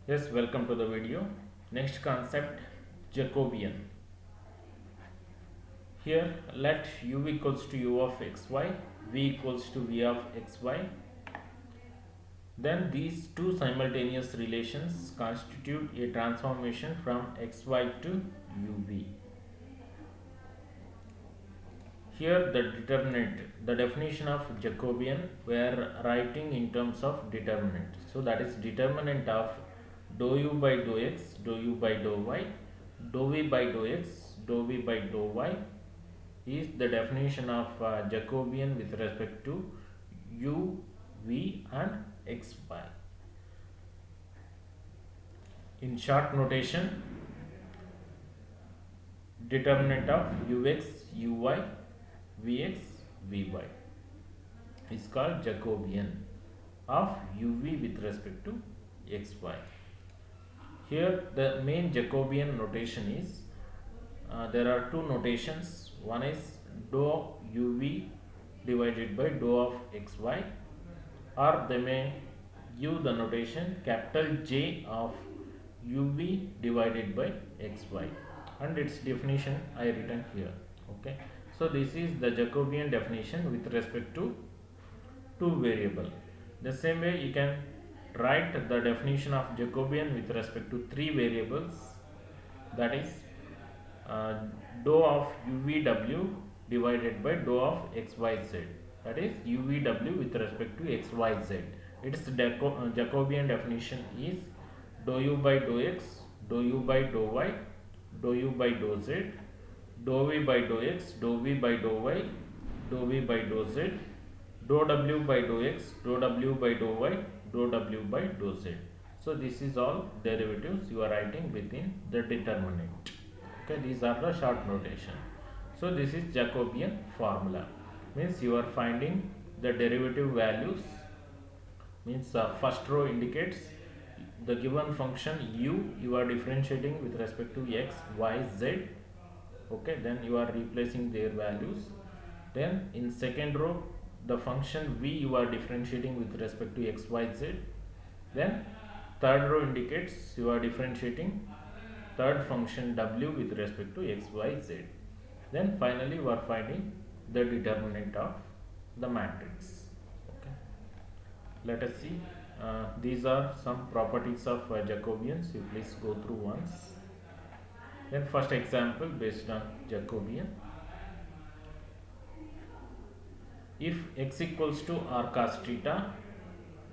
Yes, welcome to the video. Next concept, Jacobian. Here let u equals to u of xy, v equals to v of xy. Then these two simultaneous relations constitute a transformation from xy to uv. Here the definition of Jacobian we are writing in terms of determinant. So that is determinant of dou u by dou x, dou u by dou y, dou v by dou x, dou v by dou y is the definition of Jacobian with respect to u, v and xy. In short notation, determinant of ux, uy, vx, vy is called Jacobian of uv with respect to xy. Here the main Jacobian notation is there are two notations. One is dou uv divided by dou of xy, or they may give the notation capital J of uv divided by xy, and its definition I written here. Okay, so this is the Jacobian definition with respect to two variable. The same way you can write the definition of Jacobian with respect to three variables, that is dou of uvw divided by dou of xyz, that is uvw with respect to xyz. Its Jacobian definition is dou u by dou x, dou u by dou y, dou u by dou z, dou v by dou x, dou v by dou y, dou v by dou z, dou w by dou x, dou w by dou y, dou w by dou z. So this is all derivatives you are writing within the determinant. Okay, these are the short notation. So this is Jacobian formula, means you are finding the derivative values, means first row indicates the given function u, you are differentiating with respect to x, y, z. Okay, then you are replacing their values. Then in second row the function v you are differentiating with respect to x, y, z. Then third row indicates you are differentiating third function w with respect to x, y, z. Then finally you are finding the determinant of the matrix. Okay, let us see. These are some properties of Jacobians. You please go through once. Then first example based on Jacobian. If x equals to r cos theta,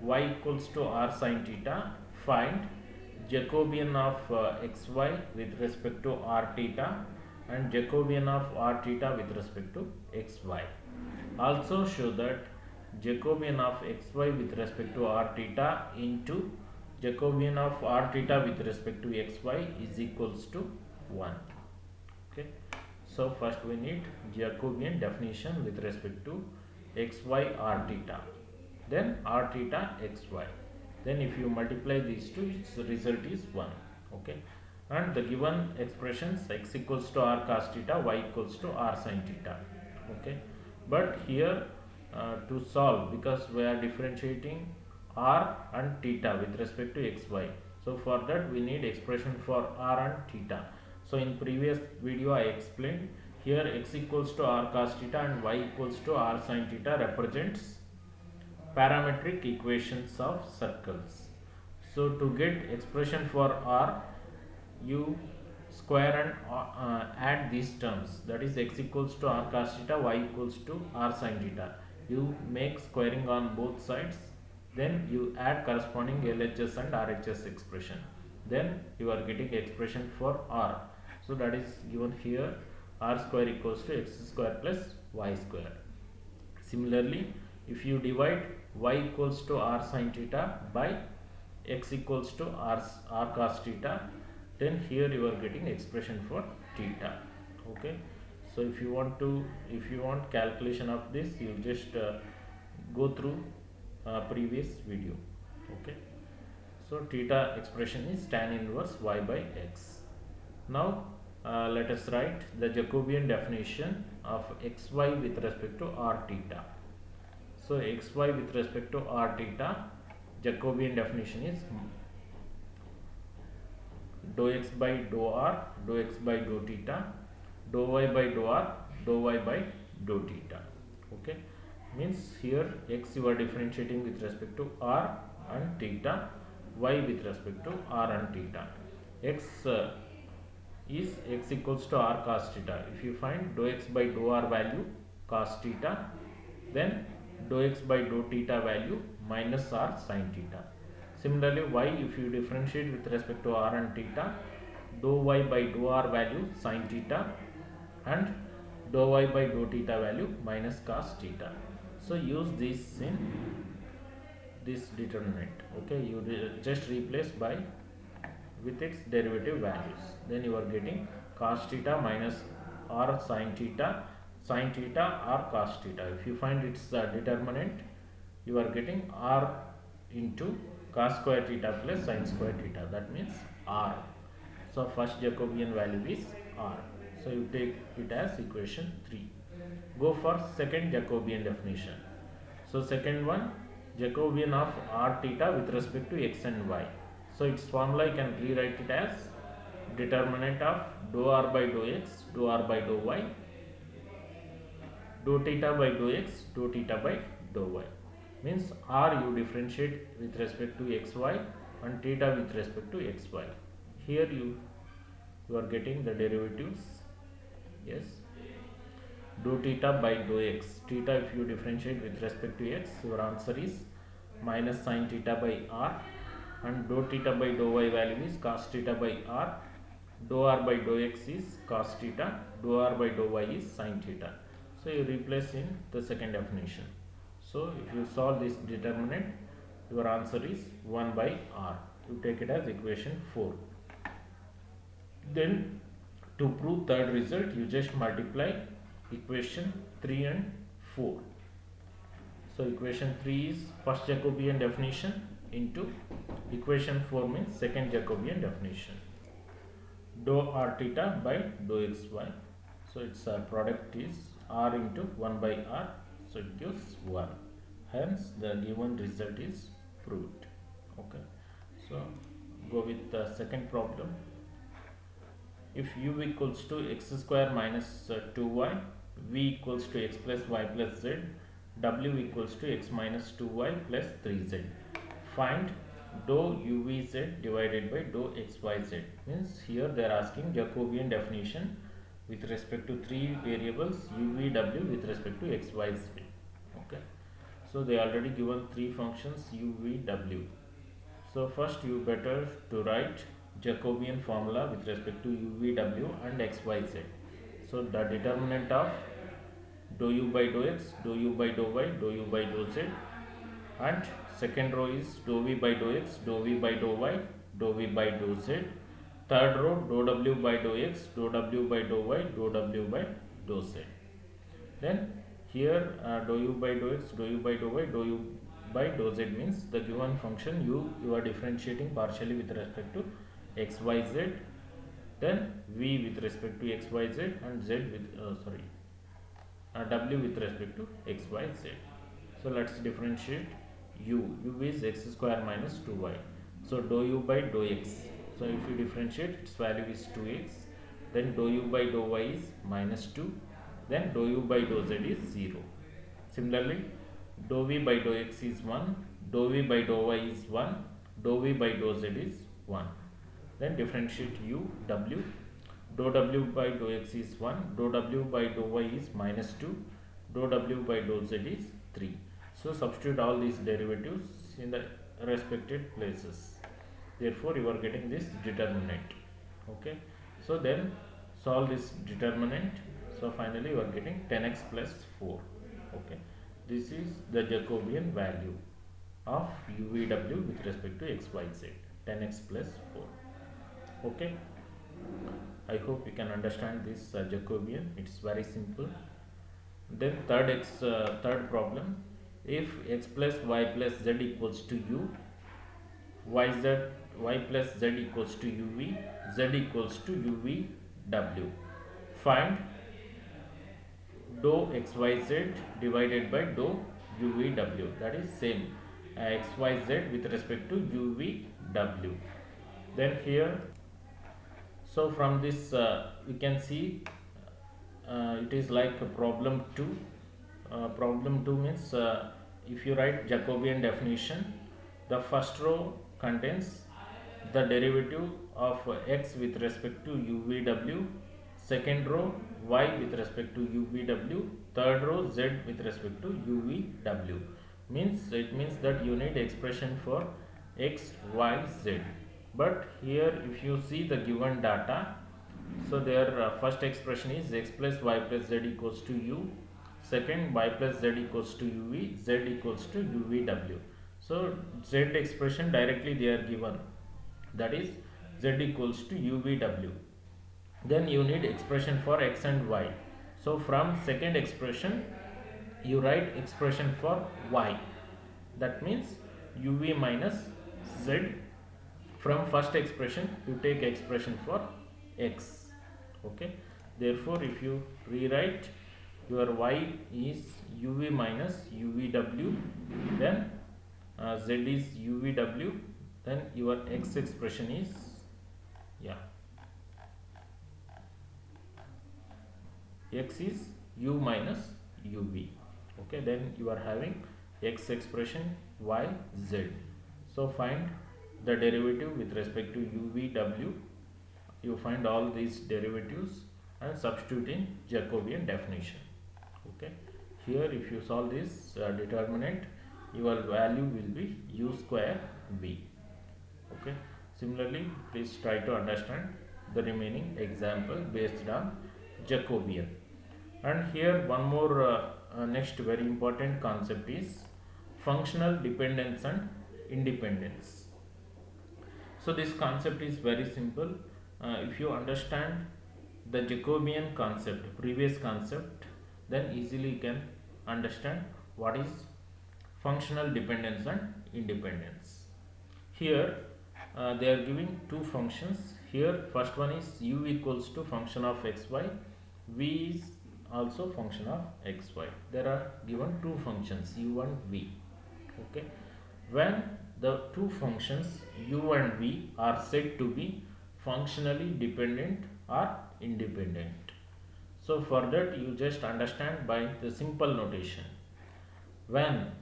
y equals to r sin theta, find Jacobian of xy with respect to r theta and Jacobian of r theta with respect to xy. Also show that Jacobian of xy with respect to r theta into Jacobian of r theta with respect to xy is equals to 1. Okay, so first we need Jacobian definition with respect to xy r theta, then r theta xy. Then if you multiply these two, its result is 1. Okay, and the given expressions x equals to r cos theta, y equals to r sin theta. Okay, but here to solve, because we are differentiating r and theta with respect to xy, so for that we need expression for r and theta. So in previous video I explained, here x equals to r cos theta and y equals to r sin theta represents parametric equations of circles. So to get expression for r, you square and add these terms, that is x equals to r cos theta, y equals to r sin theta. You make squaring on both sides, then you add corresponding LHS and RHS expression, then you are getting expression for r. So that is given here, r square equals to x square plus y square. Similarly, if you divide y equals to r sin theta by x equals to r cos theta, then here you are getting expression for theta. Okay, so if you want calculation of this, you just go through previous video. Okay, so theta expression is tan inverse y by x. Now let us write the Jacobian definition of xy with respect to r theta. So xy with respect to r theta, Jacobian definition is dou x by dou r, dou x by dou theta, dou y by dou r, dou y by dou theta. Okay, means here x you are differentiating with respect to r and theta, y with respect to r and theta. X is x equals to r cos theta. If you find dou x by dou r value cos theta, then dou x by dou theta value minus r sin theta. Similarly, y if you differentiate with respect to r and theta, dou y by dou r value sin theta and dou y by dou theta value minus cos theta. So use this in this determinant. Okay, you just replace by with its derivative values, then you are getting cos theta minus r sin theta r cos theta. If you find its determinant, you are getting r into cos square theta plus sin square theta, that means r. So first Jacobian value is r, so you take it as equation 3. Go for second Jacobian definition. So second one, Jacobian of r theta with respect to x and y. So its formula you can rewrite it as determinant of dou r by dou x, dou r by dou y, dou theta by dou x, dou theta by dou y. Means r you differentiate with respect to xy and theta with respect to xy. Here you are getting the derivatives. Yes, dou theta by dou x. Theta if you differentiate with respect to x, your answer is minus sin theta by r, and dou theta by dou y value is cos theta by r, dou r by dou x is cos theta, dou r by dou y is sin theta. So you replace in the second definition. So if you solve this determinant, your answer is 1 by r. You take it as equation 4. Then to prove third result, you just multiply equation 3 and 4. So equation 3 is first Jacobian definition into equation 4 means second Jacobian definition. Dou r theta by dou xy. So its product is r into 1 by r. So it gives 1. Hence the given result is proved. Okay. So go with the second problem. If u equals to x square minus 2y, v equals to x plus y plus z, w equals to x minus 2y plus 3z. Find dou uvz divided by dou xyz. Means here they are asking Jacobian definition with respect to three variables uv, w with respect to xyz. Okay. So they already given three functions uv, w. So first you better to write Jacobian formula with respect to uv, w and xyz. So the determinant of dou u by dou x, dou u by dou y, dou u by dou z, and second row is dou v by dou x, dou v by dou y, dou v by dou z. Third row dou w by dou x, dou w by dou y, dou w by dou z. Then here dou u by dou x, dou u by dou y, dou u by dou z means the given function you are differentiating partially with respect to x, y, z. Then v with respect to x, y, z and z with w with respect to x, y, z. So let's differentiate u. U is x square minus 2y. So dou u by dou x. So if you differentiate, its value is 2x. Then dou u by dou y is minus 2. Then dou u by dou z is 0. Similarly, dou v by dou x is 1. Dou v by dou y is 1. Dou v by dou z is 1. Then differentiate u, w. Dou w by dou x is 1. Dou w by dou y is minus 2. Dou w by dou z is 3. So substitute all these derivatives in the respective places. Therefore you are getting this determinant. Okay. So then solve this determinant. So finally you are getting 10x plus 4. Okay. This is the Jacobian value of UVW with respect to XYZ. 10x plus 4. Okay. I hope you can understand this Jacobian. It's very simple. Then third problem. If x plus y plus z equals to u, y plus z equals to uv, z equals to uvw. Find dou xyz divided by dou uvw. That is same xyz with respect to uvw. Then here So from this we can see it is like a problem 2. Problem 2 means if you write Jacobian definition, the first row contains the derivative of x with respect to UVW, second row y with respect to UVW, third row z with respect to UVW. Means it means that you need expression for x, y, z. But here if you see the given data, so their first expression is x plus y plus z equals to u, second y plus z equals to uv, z equals to uvw. So z expression directly they are given, that is z equals to uvw. Then you need expression for x and y. So from second expression you write expression for y, that means uv minus z. From first expression you take expression for x. Okay, therefore if you rewrite, your y is uv minus uvw, then z is uvw, then your x expression is x is u minus uv. Okay, then you are having x expression, y, z. So find the derivative with respect to uvw. You find all these derivatives and substitute in Jacobian definition. Okay, here if you solve this determinant, your value will be u square v. Okay, similarly please try to understand the remaining example based on Jacobian. And here one more next very important concept is functional dependence and independence. So this concept is very simple. If you understand the Jacobian concept, previous concept, then easily you can understand what is functional dependence and independence. Here they are giving two functions. Here first one is u equals to function of xy, v is also function of xy. There are given two functions u and v. Okay, when the two functions u and v are said to be functionally dependent or independent. So for that you just understand by the simple notation. When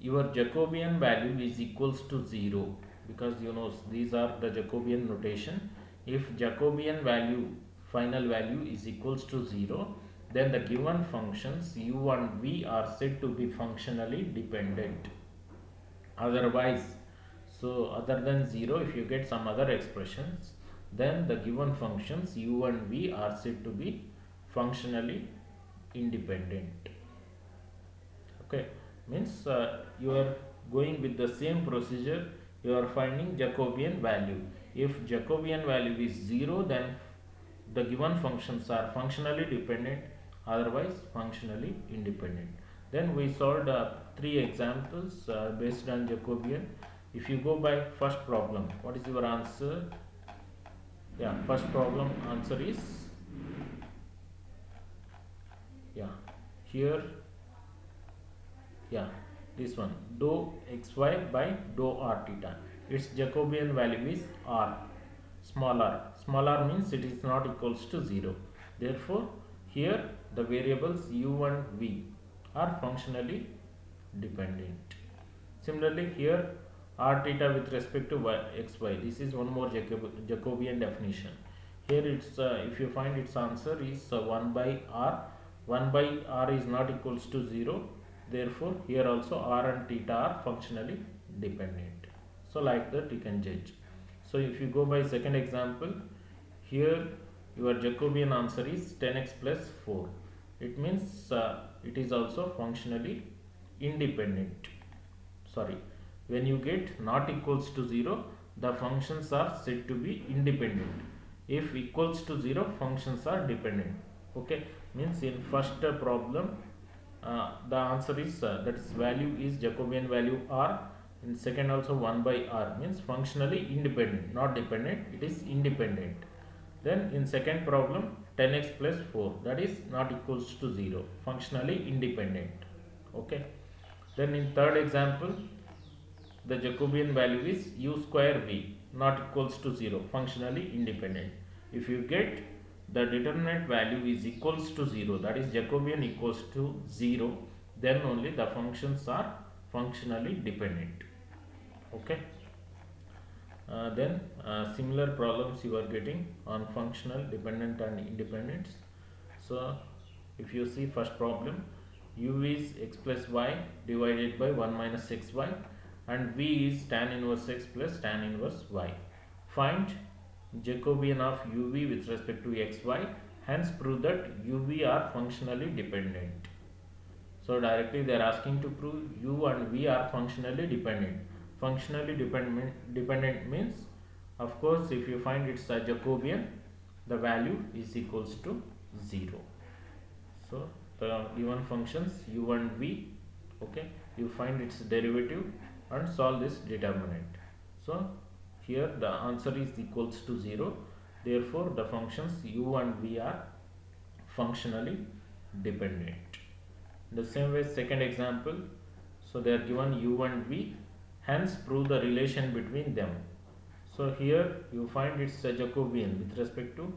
your Jacobian value is equals to 0, because you know these are the Jacobian notation. If Jacobian value, final value is equals to 0, then the given functions u and v are said to be functionally dependent. Otherwise, so other than 0, if you get some other expressions, then the given functions u and v are said to be functionally independent. Okay, means you are going with the same procedure, you are finding Jacobian value. If Jacobian value is 0, then the given functions are functionally dependent, otherwise functionally independent. Then we solved 3 examples based on Jacobian. If you go by first problem, what is your answer? Yeah, first problem answer is here, this one, dou xy by dou r theta. Its Jacobian value is r, small r. Small r means it is not equals to 0. Therefore here the variables u and v are functionally dependent. Similarly here r theta with respect to xy, this is one more Jacobian definition. Here it's if you find its answer is 1 by r. 1 by r is not equals to 0, therefore here also r and theta are functionally dependent. So like that you can judge. So if you go by second example, here your Jacobian answer is 10x plus 4. It means it is also functionally independent. Sorry, when you get not equals to 0, the functions are said to be independent. If equals to 0, functions are dependent. Okay, means in first problem the answer is that is value is Jacobian value r. In second also 1 by r, means functionally independent, not dependent, it is independent. Then in second problem 10x plus 4, that is not equals to 0, functionally independent. Okay, then in third example the Jacobian value is u square v, not equals to 0, functionally independent. If you get the determinant value is equals to 0, that is Jacobian equals to 0, then only the functions are functionally dependent. Okay. Then similar problems you are getting on functional dependent and independence. So if you see first problem, u is x plus y divided by 1 minus xy and v is tan inverse x plus tan inverse y. Find Jacobian of uv with respect to xy, hence prove that uv are functionally dependent. So directly they are asking to prove u and v are functionally dependent. Functionally dependent means, of course, if you find it's a Jacobian, the value is equals to 0. So the given functions u and v, okay, you find its derivative and solve this determinant. So here the answer is equals to 0. Therefore the functions u and v are functionally dependent. The same way second example, so they are given u and v, hence prove the relation between them. So here you find it's a Jacobian with respect to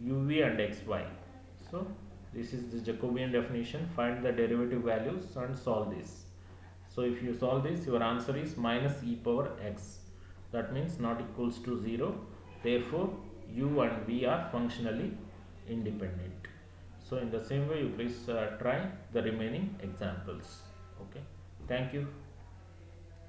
uv and xy. So this is the Jacobian definition. Find the derivative values and solve this. So if you solve this, your answer is minus e power x. That means not equals to 0. Therefore u and v are functionally independent. So in the same way you please try the remaining examples. Okay, thank you.